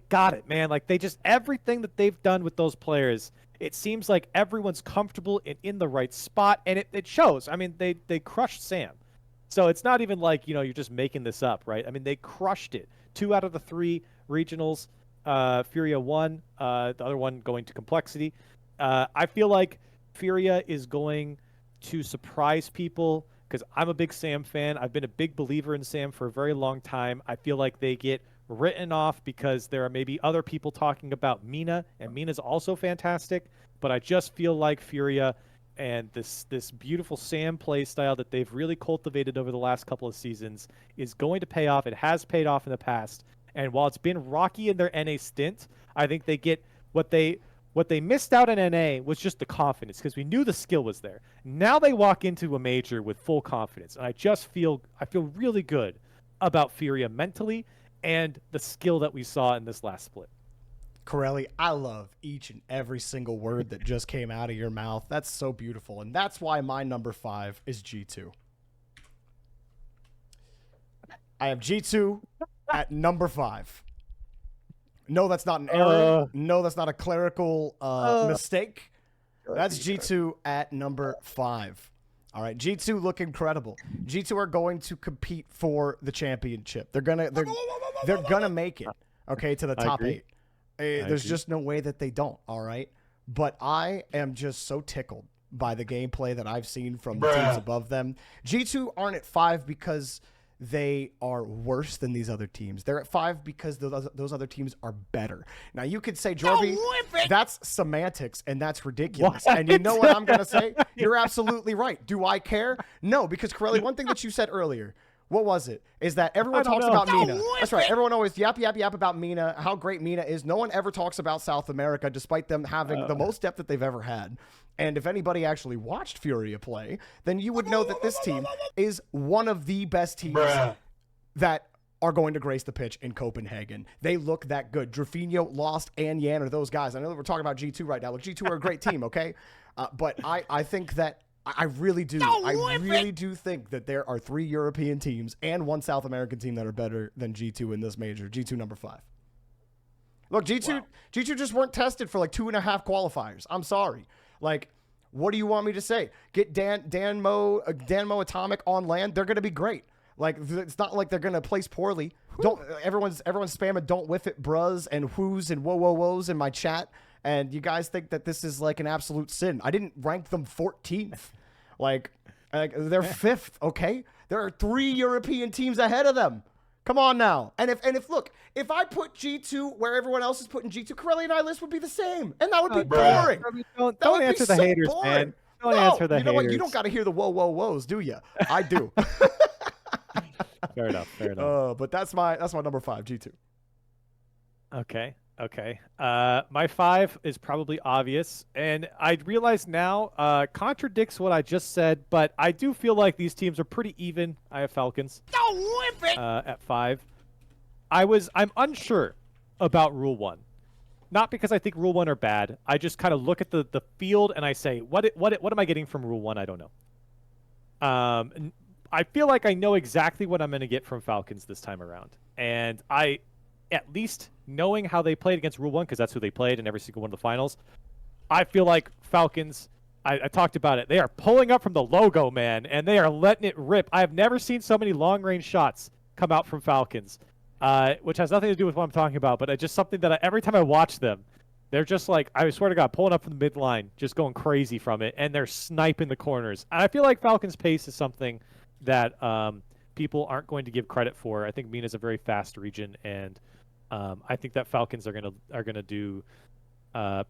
got it, man. Like, they just, everything that they've done with those players, it seems like everyone's comfortable and in the right spot, and it shows. I mean, they crushed Sam. So it's not even like, you're just making this up, right? I mean, they crushed it. 2 out of the 3 regionals, Furia won, the other one going to Complexity. I feel like Furia is going to surprise people because I'm a big Sam fan. I've been a big believer in Sam for a very long time. I feel like they get written off because there are maybe other people talking about Mina, and Mina's also fantastic. But I just feel like Furia and this beautiful Sam play style that they've really cultivated over the last couple of seasons is going to pay off. It has paid off in the past. And while it's been rocky in their NA stint, I think they get what they missed out in NA was just the confidence, because we knew the skill was there. Now they walk into a major with full confidence. And I feel really good about Furia mentally and the skill that we saw in this last split. Corelli, I love each and every single word that just came out of your mouth. That's so beautiful. And that's why my number 5 is G2. I have G2 at number 5. No, that's not an error. No, that's not a clerical mistake. That's G2 at number 5. All right, G2 look incredible. G2 are going to compete for the championship. They're gonna make it, okay, to the top 8. There's just no way that they don't, all right? But I am just so tickled by the gameplay that I've seen from the teams above them. G2 aren't at 5 because they are worse than these other teams. They're at 5 because those other teams are better. Now, you could say, Jorby, that's semantics, and that's ridiculous. What? And you know what I'm going to say? You're absolutely right. Do I care? No, because, Corelli, one thing that you said earlier, what was it? Is that everyone talks about Mina. That's right. Everyone always yap about Mina, how great Mina is. No one ever talks about South America, despite them having the most depth that they've ever had. And if anybody actually watched Furia play, then you would know that this team is one of the best teams that are going to grace the pitch in Copenhagen. They look that good. Drafinho, Lost, and Yan are those guys. I know that we're talking about G2 right now. Look, G2 are a great team, okay? But I think that I really do. I really do think that there are 3 European teams and 1 South American team that are better than G2 in this major. G2 number 5. Look, G2 just weren't tested for like 2.5 qualifiers. I'm sorry. Like, what do you want me to say? Get Danmo Atomic on land. They're going to be great. Like, it's not like they're going to place poorly. Don't everyone's spamming don't whiff it bruz and whoos and whoa in my chat. And you guys think that this is like an absolute sin. I didn't rank them 14th. Like they're 5th, okay? There are 3 European teams ahead of them. Come on now. And if I put G2 where everyone else is putting G2, Corelli and I list would be the same. And that would be boring. Don't answer the haters, man. Don't answer the haters. You know what? You don't got to hear the whoas, do you? I do. Fair enough. But that's my number 5, G2. Okay. My 5 is probably obvious, and I realize now contradicts what I just said, but I do feel like these teams are pretty even. I have Falcons at 5. I'm unsure about Rule 1. Not because I think Rule 1 are bad. I just kind of look at the field and I say, what am I getting from Rule 1? I don't know. I feel like I know exactly what I'm going to get from Falcons this time around. And I, at least knowing how they played against Rule 1, because that's who they played in every single one of the finals, I feel like Falcons, I talked about it, they are pulling up from the logo, man, and they are letting it rip. I have never seen so many long-range shots come out from Falcons, which has nothing to do with what I'm talking about, but it's just something that every time I watch them, they're just like, I swear to God, pulling up from the midline, just going crazy from it, and they're sniping the corners. And I feel like Falcons' pace is something that people aren't going to give credit for. I think MENA is a very fast region, and I think that Falcons are gonna do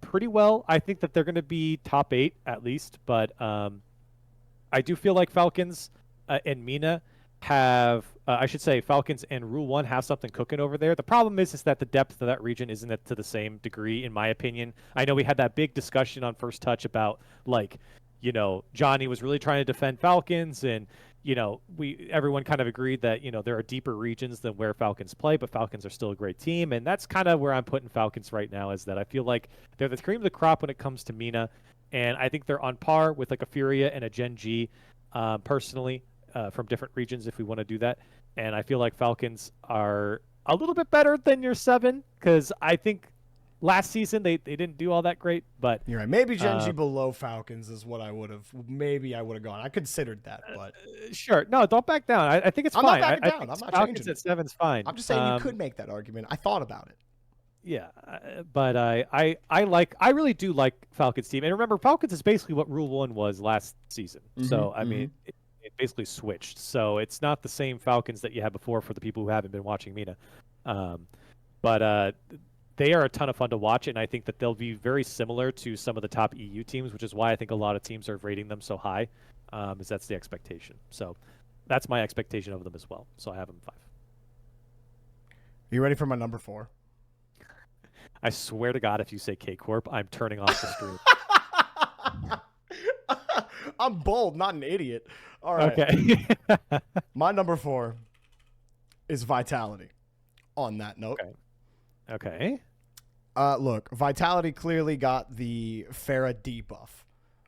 pretty well. I think that they're gonna be top 8 at least, but I do feel like Falcons and MENA have, I should say, Falcons and Rule 1 have something cooking over there. The problem is that the depth of that region isn't to the same degree, in my opinion. I know we had that big discussion on First Touch about, like, you know, Johnny was really trying to defend Falcons, and, you know, everyone kind of agreed that, you know, there are deeper regions than where Falcons play, but Falcons are still a great team, and that's kind of where I'm putting Falcons right now, is that I feel like they're the cream of the crop when it comes to MENA, and I think they're on par with, like, a Furia and a Gen.G, personally. From different regions if we want to do that. And I feel like Falcons are a little bit better than your 7, because I think last season they didn't do all that great. But you're right. Maybe Gen.G below Falcons is what I would have gone. I considered that, but sure. No, don't back down. I think it's I'm fine. not backing I down. think I'm not Falcons changing at 7's fine. I'm just saying you could make that argument. I thought about it. Yeah, but I really do like Falcons team. And remember, Falcons is basically what Rule 1 was last season. So I mean, it basically switched. So it's not the same Falcons that you had before for the people who haven't been watching MENA. But they are a ton of fun to watch, and I think that they'll be very similar to some of the top EU teams, which is why I think a lot of teams are rating them so high, is that's the expectation. So that's my expectation of them as well. So I have them 5. Are you ready for my number 4? I swear to God, if you say K-Corp, I'm turning off the stream. I'm bold, not an idiot. All right. Okay. My number 4 is Vitality. On that note. Okay. Look, Vitality clearly got the Farah debuff.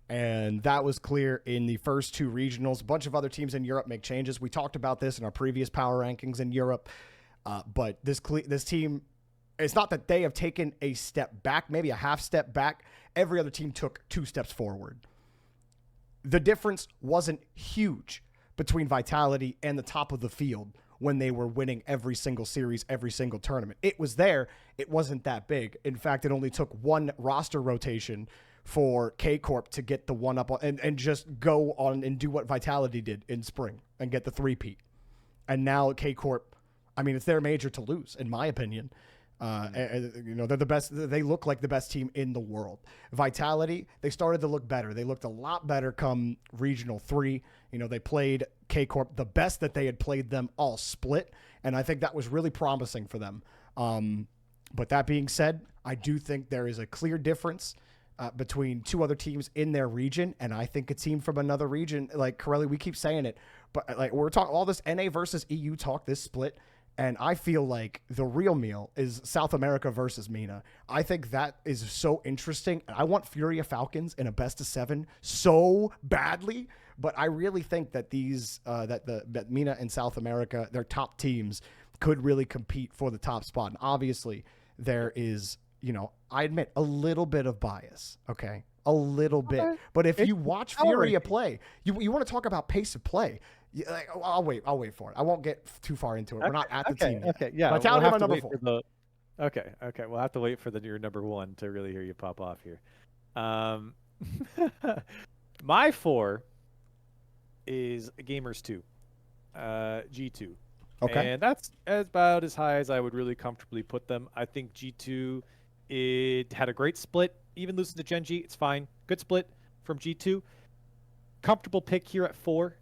And that was clear in the first 2 regionals. A bunch of other teams in Europe make changes. We talked about this in our previous power rankings in Europe. But this team, it's not that they have taken a step back, maybe a half step back. Every other team took 2 steps forward. The difference wasn't huge between Vitality and the top of the field when they were winning every single series, every single tournament. It was there. It wasn't that big. In fact, it only took 1 roster rotation for K-Corp to get the one up and just go on and do what Vitality did in spring and get the 3-peat. And now K-Corp, I mean, it's their major to lose, in my opinion. You know, they're the best. They look like the best team in the world. Vitality, they started to look better. They looked a lot better come Regional 3. You know, they played K-Corp the best that they had played them all split, and I think that was really promising for them. But that being said, I do think there is a clear difference between 2 other teams in their region, and I think a team from another region, like Corelli, we keep saying it, but like we're talking all this NA versus EU talk, this split. And I feel like the real meal is South America versus MENA. I think that is so interesting. I want Furia Falcons in a best of 7 so badly, but I really think that that MENA and South America, their top teams, could really compete for the top spot. And obviously, there is, you know, I admit a little bit of bias. Okay, a little bit. But if you watch Furia play, you want to talk about pace of play. Like, I'll wait for it. I won't get too far into it. We're not at the team yet. Okay, yeah. Vitality my number 4. Okay. We'll have to wait for your number 1 to really hear you pop off here. My 4 is Gamers 2, G2. Okay. And that's about as high as I would really comfortably put them. I think G2, it had a great split. Even losing to Gen.G, it's fine. Good split from G2. Comfortable pick here at 4.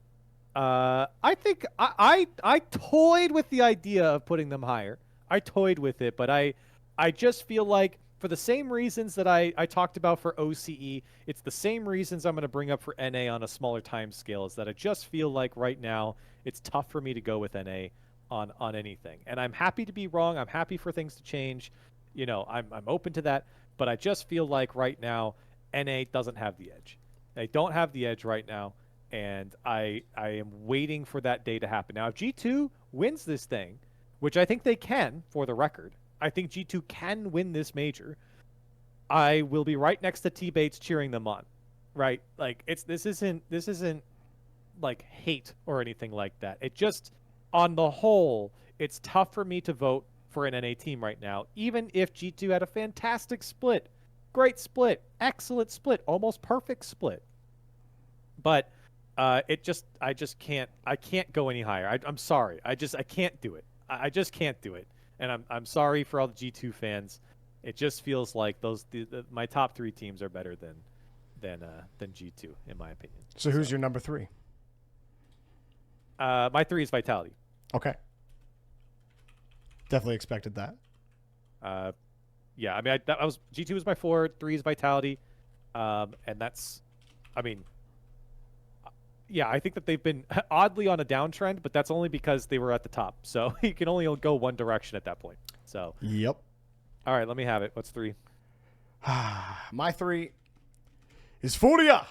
I think I toyed with the idea of putting them higher. I toyed with it, but I just feel like for the same reasons that I talked about for OCE, it's the same reasons I'm going to bring up for NA on a smaller time scale, is that I just feel like right now it's tough for me to go with NA on anything. And I'm happy to be wrong. I'm happy for things to change. You know, I'm open to that, but I just feel like right now NA doesn't have the edge. They don't have the edge right now. And I am waiting for that day to happen. Now, if G2 wins this thing, which I think they can, for the record, I think G2 can win this major, I will be right next to T-Bates cheering them on. Right? Like, this isn't like hate or anything like that. It just, on the whole, it's tough for me to vote for an NA team right now, even if G2 had a fantastic split, great split, excellent split, almost perfect split. But I can't go any higher. I'm sorry. I can't do it. I just can't do it. And I'm sorry for all the G2 fans. It just feels like my top 3 teams are better than G2 in my opinion. So who's your number 3? My 3 is Vitality. Okay. Definitely expected that. Yeah, I mean, G2 was my 4, 3 is Vitality, and that's, I mean, yeah, I think that they've been oddly on a downtrend, but that's only because they were at the top. So you can only go one direction at that point. So yep. All right, let me have it. What's 3? My 3 is Furia.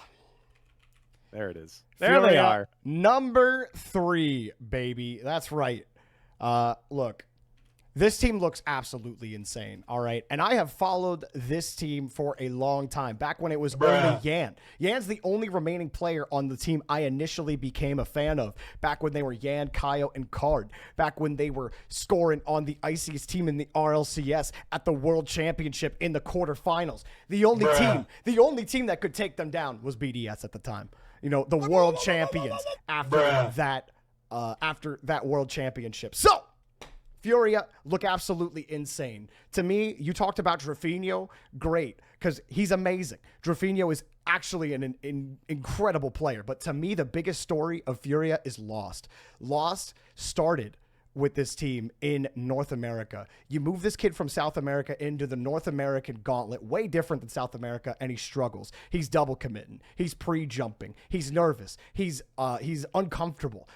There it is. There they are. Number 3, baby. That's right. Look, this team looks absolutely insane, all right? And I have followed this team for a long time, back when it was only Yan. Yan's the only remaining player on the team I initially became a fan of, back when they were Yan, Kaio, and Card, back when they were scoring on the iciest team in the RLCS at the World Championship in the quarterfinals. The only team that could take them down was BDS at the time. You know, the world champions after that World Championship. So, Furia look absolutely insane. To me, you talked about Drafinho. Great, because he's amazing. Drafinho is actually an incredible player. But to me, the biggest story of Furia is Lost. Lost started with this team in North America. You move this kid from South America into the North American gauntlet, way different than South America, and he struggles. He's double committing. He's pre-jumping. He's nervous. He's uncomfortable.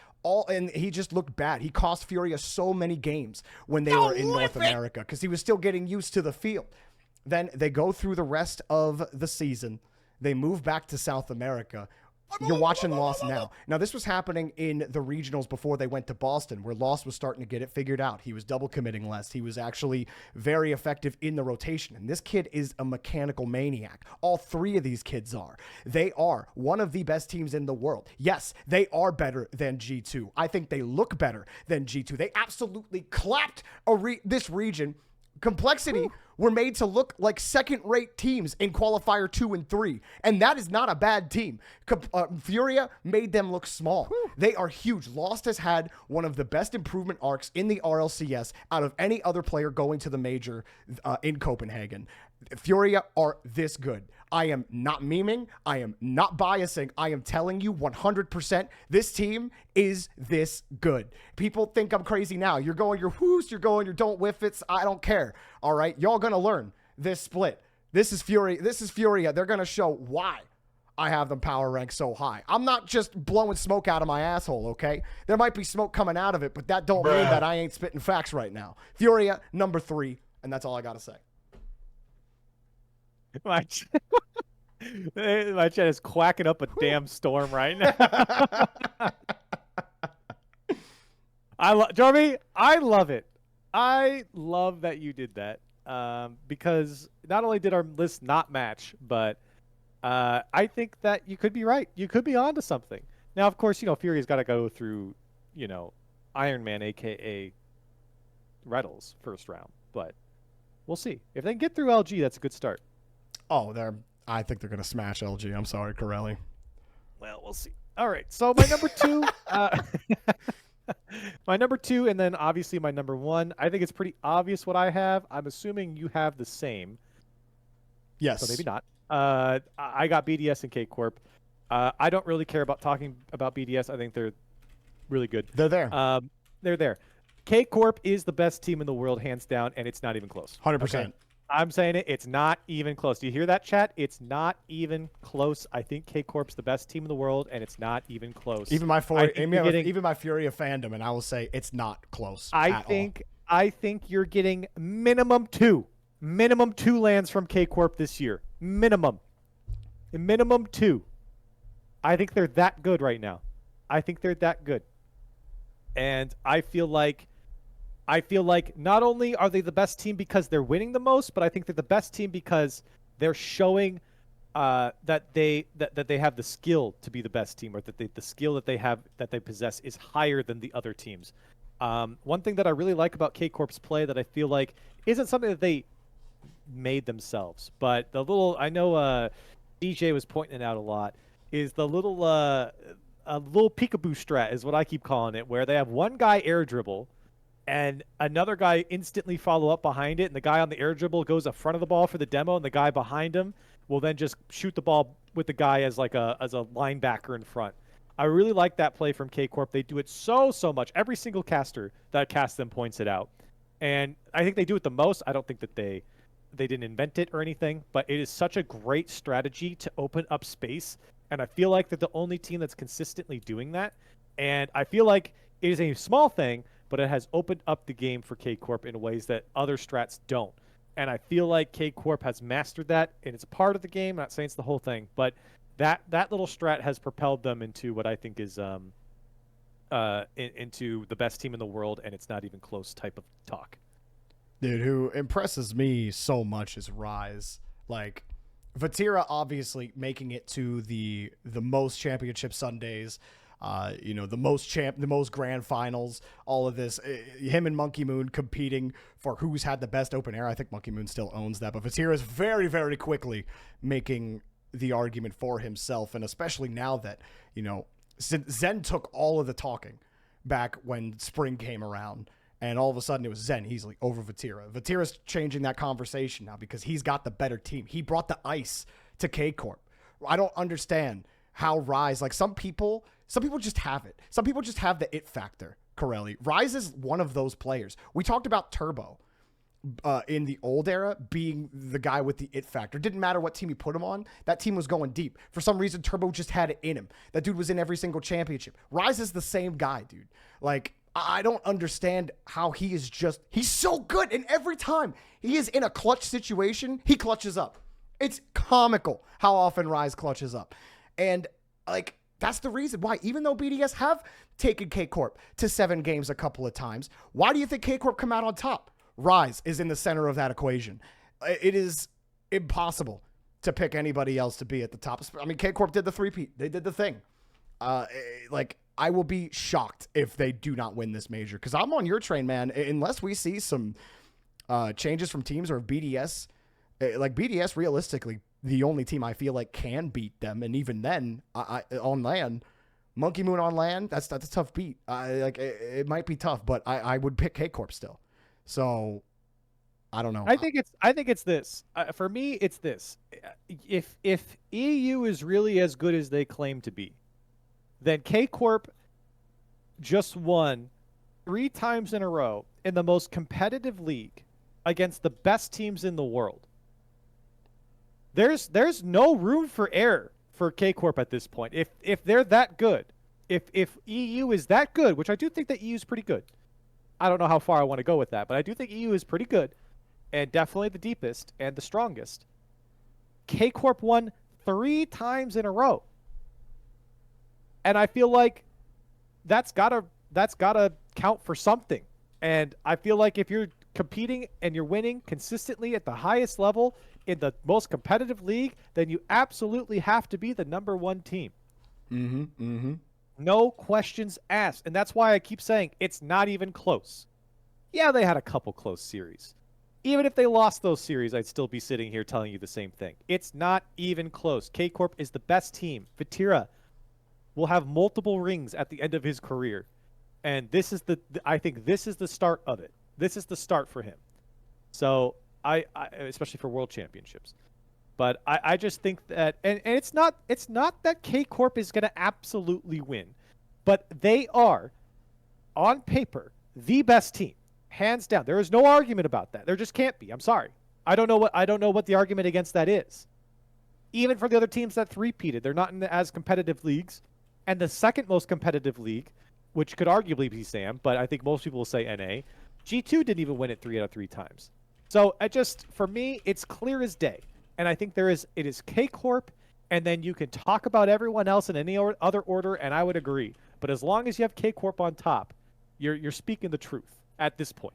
And he just looked bad. He cost Furia so many games when they were in North America because he was still getting used to the field. Then they go through the rest of the season. They move back to South America. You're watching Lost now. Now, this was happening in the regionals before they went to Boston, where Lost was starting to get it figured out. He was double committing less. He was actually very effective in the rotation. And this kid is a mechanical maniac. All 3 of these kids are. They are one of the best teams in the world. Yes, they are better than G2. I think they look better than G2. They absolutely clapped this region. Complexity were made to look like second-rate teams in qualifier 2 and 3, and that is not a bad team. Furia made them look small. They are huge. Lost has had one of the best improvement arcs in the RLCS out of any other player going to the major in Copenhagen. Furia are this good. I am not memeing. I am not biasing. I am telling you 100% this team is this good. People think I'm crazy now. You're going your whoos, you're going your don't whiff it's. I don't care. All right. Y'all going to learn this split. This is Furia. This is Furia. They're going to show why I have them power ranked so high. I'm not just blowing smoke out of my asshole, okay? There might be smoke coming out of it, but that don't mean that I ain't spitting facts right now. Furia, number 3, and that's all I got to say. My chat is quacking up a damn storm right now. Jorby, I love it. I love that you did that because not only did our list not match, but I think that you could be right. You could be onto something. Now, of course, Furia's got to go through, Iron Man, a.k.a. Reddles, first round. But we'll see. If they can get through LG, that's a good start. Oh, I think they're going to smash LG. I'm sorry, Corelli. Well, we'll see. All right. So my number 2, my number 2, and then obviously my number 1. I think it's pretty obvious what I have. I'm assuming you have the same. Yes. So maybe not. I got BDS and K-Corp. I don't really care about talking about BDS. I think they're really good. They're there. They're there. K-Corp is the best team in the world, hands down, and it's not even close. 100%. Okay? I'm saying it. It's not even close. Do you hear that, chat? It's not even close. I think K-Corp's the best team in the world, and it's not even close. Even my Furia fandom, and I will say it's not close. I think you're getting minimum 2 lands from K-Corp this year. Minimum 2. I think they're that good right now. I think they're that good. And I feel like not only are they the best team because they're winning the most, but I think they're the best team because they're showing that they have the skill to be the best team, or that the skill that they possess is higher than the other teams. One thing that I really like about K Corp's play that I feel like isn't something that they made themselves, but the little, I know DJ was pointing it out a lot, is the little a little peekaboo strat is what I keep calling it, where they have one guy air dribble and another guy instantly follow up behind it, and the guy on the air dribble goes in front of the ball for the demo, and the guy behind him will then just shoot the ball with the guy as like a linebacker in front. I really like that play from K Corp. They do it so much. Every single caster that casts them points it out, and I think they do it the most. I don't think that they didn't invent it or anything, but it is such a great strategy to open up space, and I feel like they're the only team that's consistently doing that. And I feel like it is a small thing, but it has opened up the game for K Corp in ways that other strats don't. And I feel like K Corp has mastered that, and it's a part of the game. I'm not saying it's the whole thing, but that little strat has propelled them into what I think is into the best team in the world, and it's not even close type of talk. Dude, who impresses me so much is Rise. Like, Vatira obviously making it to the most championship Sundays, the most grand finals, all of this. Him and Monkey Moon competing for who's had the best open air. I think Monkey Moon still owns that, but Vatira is very, very quickly making the argument for himself, and especially now that, Zen took all of the talking back when spring came around. And all of a sudden, it was Zen easily over Vatira. Vatira's changing that conversation now because he's got the better team. He brought the ice to K Corp. I don't understand how Rise, like some people just have it. Some people just have the it factor, Corelli. Rise is one of those players. We talked about Turbo in the old era being the guy with the it factor. Didn't matter what team you put him on. That team was going deep. For some reason, Turbo just had it in him. That dude was in every single championship. Rise is the same guy, dude. Like, I don't understand how he's so good, and every time he is in a clutch situation, he clutches up. It's comical how often Rise clutches up. And like, that's the reason why, even though BDS have taken K Corp to 7 games a couple of times, why do you think K Corp come out on top? Rise is in the center of that equation. It is impossible to pick anybody else to be at the top. I mean, K Corp did the three-peat. They did the thing. I will be shocked if they do not win this major, because I'm on your train, man. Unless we see some changes from teams, or if BDS, BDS realistically, the only team I feel like can beat them, and even then, on land, Monkey Moon on land, that's a tough beat. It might be tough, but I would pick K Corp still. So I don't know. I think it's this. For me, it's this. If EU is really as good as they claim to be, then K Corp just won 3 times in a row in the most competitive league against the best teams in the world. There's no room for error for K Corp at this point. If they're that good, if EU is that good, which I do think that EU is pretty good. I don't know how far I want to go with that, but I do think EU is pretty good, and definitely the deepest and the strongest. K Corp won 3 times in a row. And I feel like that's gotta count for something. And I feel like if you're competing and you're winning consistently at the highest level in the most competitive league, then you absolutely have to be the number 1 team. No questions asked. And that's why I keep saying it's not even close. Yeah, they had a couple close series. Even if they lost those series, I'd still be sitting here telling you the same thing. It's not even close. K Corp is the best team. Vatira will have multiple rings at the end of his career. And this is I think this is the start of it. This is the start for him. So I especially for world championships. But I just think that, and it's not that K Corp is going to absolutely win, but they are on paper the best team, hands down. There is no argument about that. There just can't be. I'm sorry. I don't know what the argument against that is. Even for the other teams that three-peated, they're not in the as competitive leagues. And the second most competitive league, which could arguably be SAM, but I think most people will say NA, G2 didn't even win it 3 out of 3 times. So for me, it's clear as day. And I think it is K Corp and then you can talk about everyone else in any other order, and I would agree. But as long as you have K Corp on top, you're speaking the truth at this point.